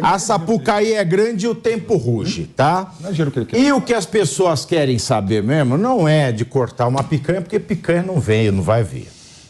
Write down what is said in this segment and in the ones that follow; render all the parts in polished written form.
A Sapucaí é grande e o tempo ruge, tá? E o que as pessoas querem saber mesmo não é de cortar uma picanha, porque picanha não veio, não vai vir.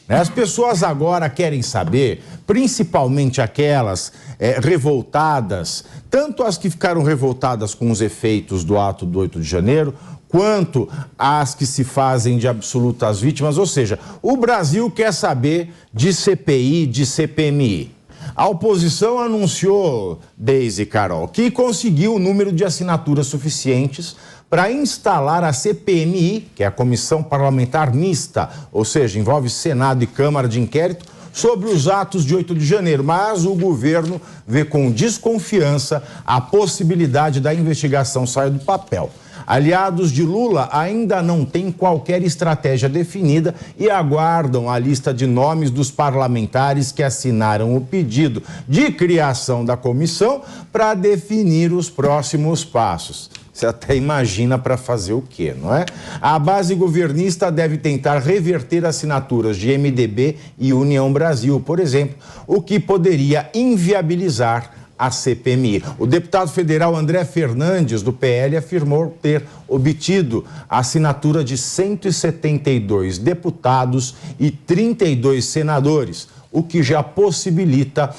As pessoas agora querem saber, principalmente aquelas revoltadas, tanto as que ficaram revoltadas com os efeitos do ato do 8 de janeiro, quanto as que se fazem de absolutas vítimas, ou seja, o Brasil quer saber de CPI, de CPMI. A oposição anunciou, Deise e Carol, que conseguiu o número de assinaturas suficientes para instalar a CPMI, que é a Comissão Parlamentar Mista, ou seja, envolve Senado e Câmara de Inquérito, sobre os atos de 8 de janeiro. Mas o governo vê com desconfiança a possibilidade da investigação sair do papel. Aliados de Lula ainda não têm qualquer estratégia definida e aguardam a lista de nomes dos parlamentares que assinaram o pedido de criação da comissão para definir os próximos passos. Você até imagina para fazer o quê, não é? A base governista deve tentar reverter assinaturas de MDB e União Brasil, por exemplo, o que poderia inviabilizar a CPMI. O deputado federal André Fernandes, do PL, afirmou ter obtido a assinatura de 172 deputados e 32 senadores, o que já possibilita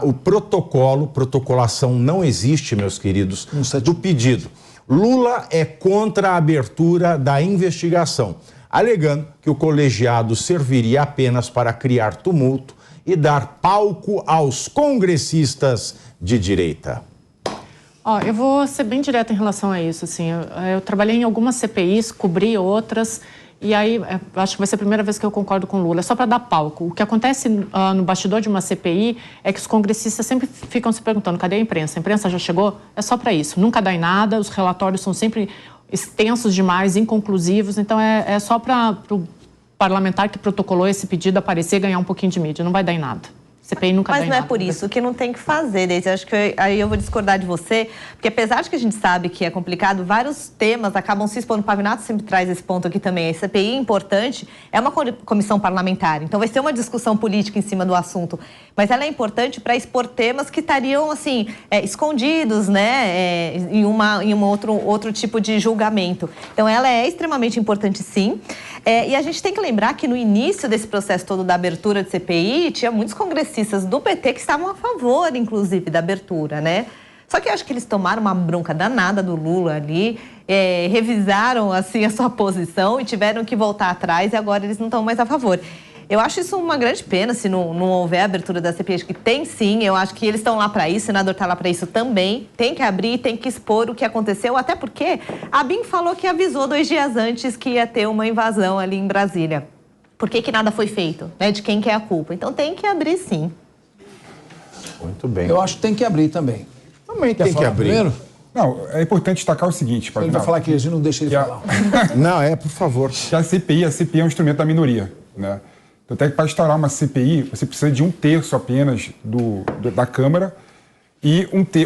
o protocolação não existe, meus queridos, do pedido. Lula é contra a abertura da investigação, alegando que o colegiado serviria apenas para criar tumulto e dar palco aos congressistas de direita. Eu vou ser bem direta em relação a isso. Assim, eu trabalhei em algumas CPIs, cobri outras, e aí acho que vai ser a primeira vez que eu concordo com o Lula. É só para dar palco. O que acontece no bastidor de uma CPI é que os congressistas sempre ficam se perguntando: cadê a imprensa? A imprensa já chegou? É só para isso. Nunca dá em nada, os relatórios são sempre extensos demais, inconclusivos. Então é só para o parlamentar que protocolou esse pedido aparecer e ganhar um pouquinho de mídia. Não vai dar em nada. CPI nunca dá em nada. Mas não é por isso que não tem que fazer, Deise. Acho que aí eu vou discordar de você, porque apesar de que a gente sabe que é complicado, vários temas acabam se expondo. O Pavinato sempre traz esse ponto aqui também. A CPI é importante, é uma comissão parlamentar, então vai ser uma discussão política em cima do assunto, mas ela é importante para expor temas que estariam, assim, escondidos, né, em um outro tipo de julgamento. Então ela é extremamente importante, sim. E a gente tem que lembrar que no início desse processo todo da abertura de CPI, tinha muitos congressistas do PT que estavam a favor, inclusive, da abertura, né? Só que eu acho que eles tomaram uma bronca danada do Lula ali, revisaram, assim, a sua posição e tiveram que voltar atrás e agora eles não estão mais a favor. Eu acho isso uma grande pena se não houver a abertura da CPI. Acho que tem sim, eu acho que eles estão lá para isso, o senador está lá para isso também. Tem que abrir, tem que expor o que aconteceu, até porque a BIM falou que avisou 2 dias antes que ia ter uma invasão ali em Brasília. Por que nada foi feito? Né? De quem que é a culpa? Então tem que abrir sim. Muito bem. Eu acho que tem que abrir também. Também tem que abrir. Primeiro? Não, é importante destacar o seguinte... Ele vai falar que a gente não deixa ele falar. Não, por favor. Que a CPI é um instrumento da minoria, né? Até que para instaurar uma CPI, você precisa de 1/3 apenas da Câmara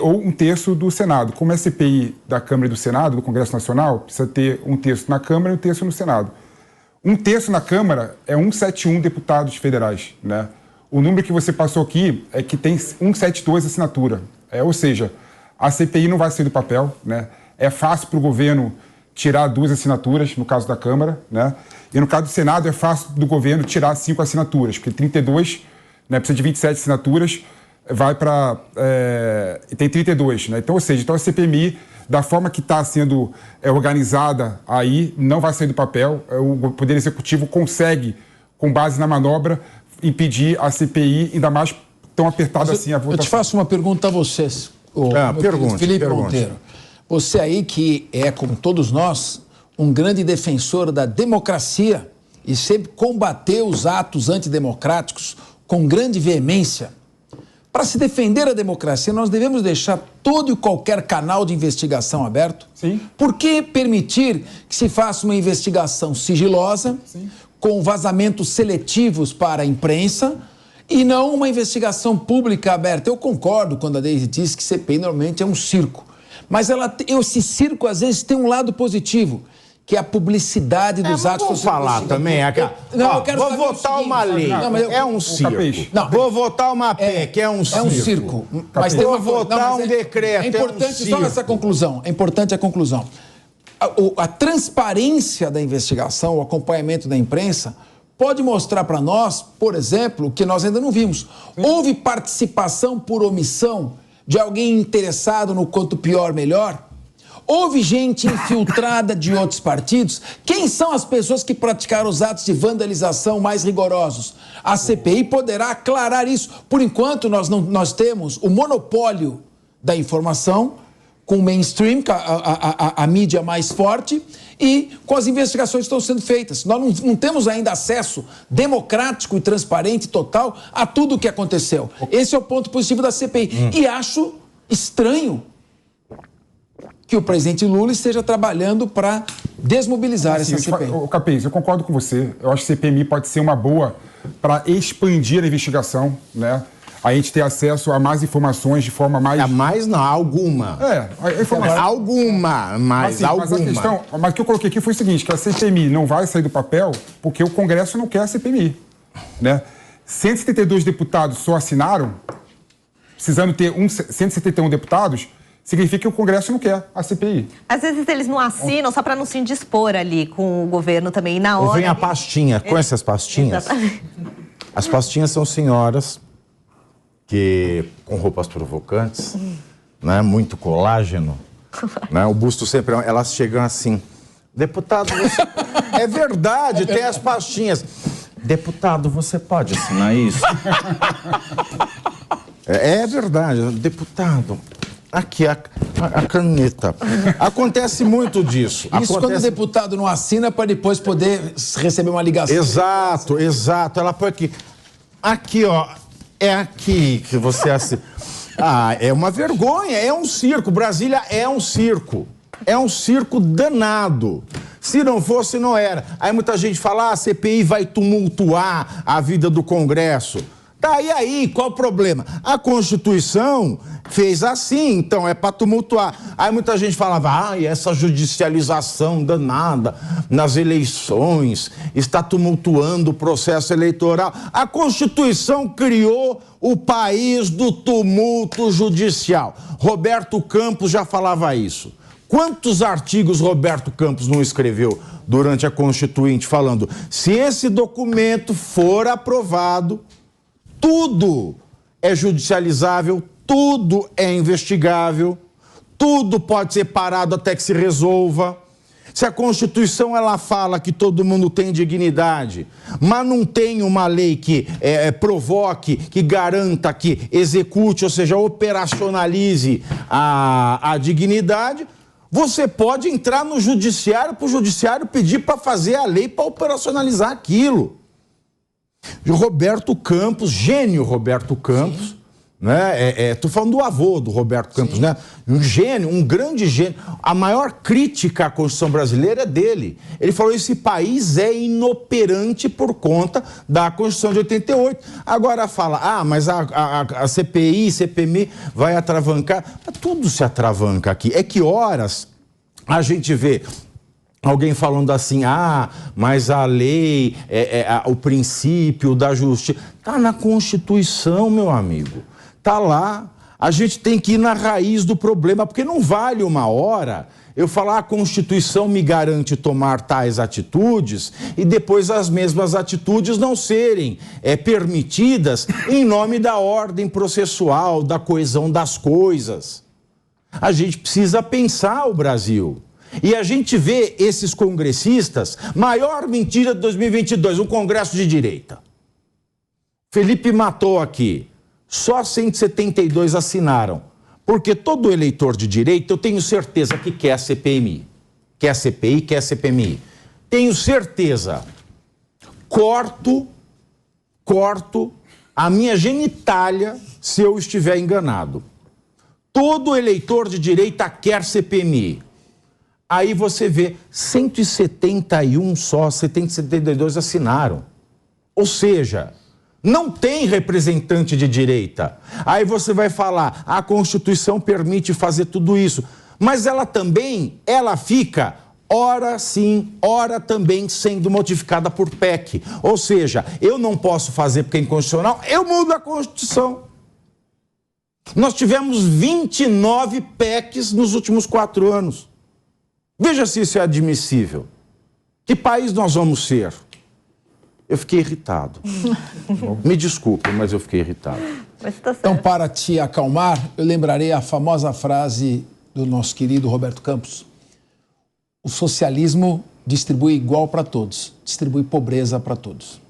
ou 1/3 do Senado. Como é CPI da Câmara e do Senado, do Congresso Nacional, precisa ter 1/3 na Câmara e 1/3 no Senado. 1/3 na Câmara é 171 deputados federais, né? O número que você passou aqui é que tem 172 assinatura. Ou seja, a CPI não vai sair do papel, né? É fácil para o governo tirar 2 assinaturas, no caso da Câmara, né? E no caso do Senado é fácil do governo tirar 5 assinaturas, porque 32, né, precisa de 27 assinaturas, vai para... tem 32, né? Então, ou seja, a CPMI, da forma que está sendo organizada aí, não vai sair do papel. O Poder Executivo consegue, com base na manobra, impedir a CPI, ainda mais tão apertada assim a votação. Eu te faço uma pergunta a vocês, Felipe Monteiro. Você aí que é, como todos nós, um grande defensor da democracia e sempre combateu os atos antidemocráticos com grande veemência. Para se defender a democracia, nós devemos deixar todo e qualquer canal de investigação aberto? Sim. Por que permitir que se faça uma investigação sigilosa, sim, com vazamentos seletivos para a imprensa e não uma investigação pública aberta? Eu concordo quando a Deise diz que CPI normalmente é um circo. Mas esse circo, às vezes, tem um lado positivo, que é a publicidade dos atos. Vou falar também. Não, eu quero vou votar uma lei. É um circo. Não, vou votar uma PEC. É um circo. É um circo. Mas tem vou votar um decreto. É importante só essa conclusão. É importante a conclusão. A transparência da investigação, o acompanhamento da imprensa, pode mostrar para nós, por exemplo, que nós ainda não vimos. Houve participação por omissão de alguém interessado no quanto pior, melhor? Houve gente infiltrada de outros partidos? Quem são as pessoas que praticaram os atos de vandalização mais rigorosos? A CPI poderá aclarar isso. Por enquanto, nós temos o monopólio da informação com o mainstream, a mídia mais forte, e com as investigações que estão sendo feitas. Nós não temos ainda acesso democrático e transparente total a tudo o que aconteceu. Esse é o ponto positivo da CPI. E acho estranho que o presidente Lula esteja trabalhando para desmobilizar essa CPI. Capês, eu concordo com você. Eu acho que a CPMI pode ser uma boa para expandir a investigação, né? A gente ter acesso a mais informações de forma mais... Alguma. Alguma, mas alguma. Mas o que eu coloquei aqui foi o seguinte, que a CPMI não vai sair do papel porque o Congresso não quer a CPMI, né? 172 deputados só assinaram, precisando ter 171 deputados, significa que o Congresso não quer a CPI. Às vezes eles não assinam só para não se indispor ali com o governo também. E na hora... Ou vem a pastinha. Conhece as pastinhas? Exatamente. As pastinhas são senhoras que com roupas provocantes, né, muito colágeno, né, o busto sempre... Elas chegam assim, deputado, você... É verdade, tem as pastinhas. Deputado, você pode assinar isso? É verdade, deputado... Aqui, a caneta. Acontece muito disso. Isso quando o deputado não assina para depois poder receber uma ligação. Exato. Ela põe aqui. Aqui, ó. É aqui que você assina. É uma vergonha. É um circo. Brasília é um circo. É um circo danado. Se não fosse, não era. Aí muita gente fala, a CPI vai tumultuar a vida do Congresso. Tá, e aí, qual o problema? A Constituição fez assim, então é para tumultuar. Aí muita gente falava, essa judicialização danada nas eleições está tumultuando o processo eleitoral. A Constituição criou o país do tumulto judicial. Roberto Campos já falava isso. Quantos artigos Roberto Campos não escreveu durante a Constituinte falando, se esse documento for aprovado, tudo é judicializável, tudo é investigável, tudo pode ser parado até que se resolva. Se a Constituição ela fala que todo mundo tem dignidade, mas não tem uma lei que provoque, que garanta, que execute, ou seja, operacionalize a dignidade, você pode entrar no judiciário para o judiciário pedir para fazer a lei para operacionalizar aquilo. Roberto Campos, gênio Roberto Campos, né? Tô falando do avô do Roberto Campos, né? Um gênio, um grande gênio. A maior crítica à Constituição brasileira é dele. Ele falou, esse país é inoperante por conta da Constituição de 88. Agora fala, mas a CPI, CPMI vai atravancar. Tudo se atravanca aqui. É que horas a gente vê alguém falando assim, mas a lei, o princípio da justiça... Está na Constituição, meu amigo. Está lá. A gente tem que ir na raiz do problema, porque não vale uma hora eu falar a Constituição me garante tomar tais atitudes e depois as mesmas atitudes não serem permitidas em nome da ordem processual, da coesão das coisas. A gente precisa pensar o Brasil. E a gente vê esses congressistas, maior mentira de 2022, um congresso de direita. Felipe matou aqui, só 172 assinaram, porque todo eleitor de direita, eu tenho certeza que quer a CPMI, quer a CPI, quer a CPMI. Tenho certeza, corto a minha genitália se eu estiver enganado. Todo eleitor de direita quer CPMI. Aí você vê 171 só, 172 assinaram. Ou seja, não tem representante de direita. Aí você vai falar, a Constituição permite fazer tudo isso. Mas ela fica ora sim, ora também sendo modificada por PEC. Ou seja, eu não posso fazer porque é inconstitucional, eu mudo a Constituição. Nós tivemos 29 PECs nos últimos 4 anos. Veja se isso é admissível. Que país nós vamos ser? Eu fiquei irritado. Me desculpe, mas eu fiquei irritado. Então, para te acalmar, eu lembrarei a famosa frase do nosso querido Roberto Campos. O socialismo distribui igual para todos, distribui pobreza para todos.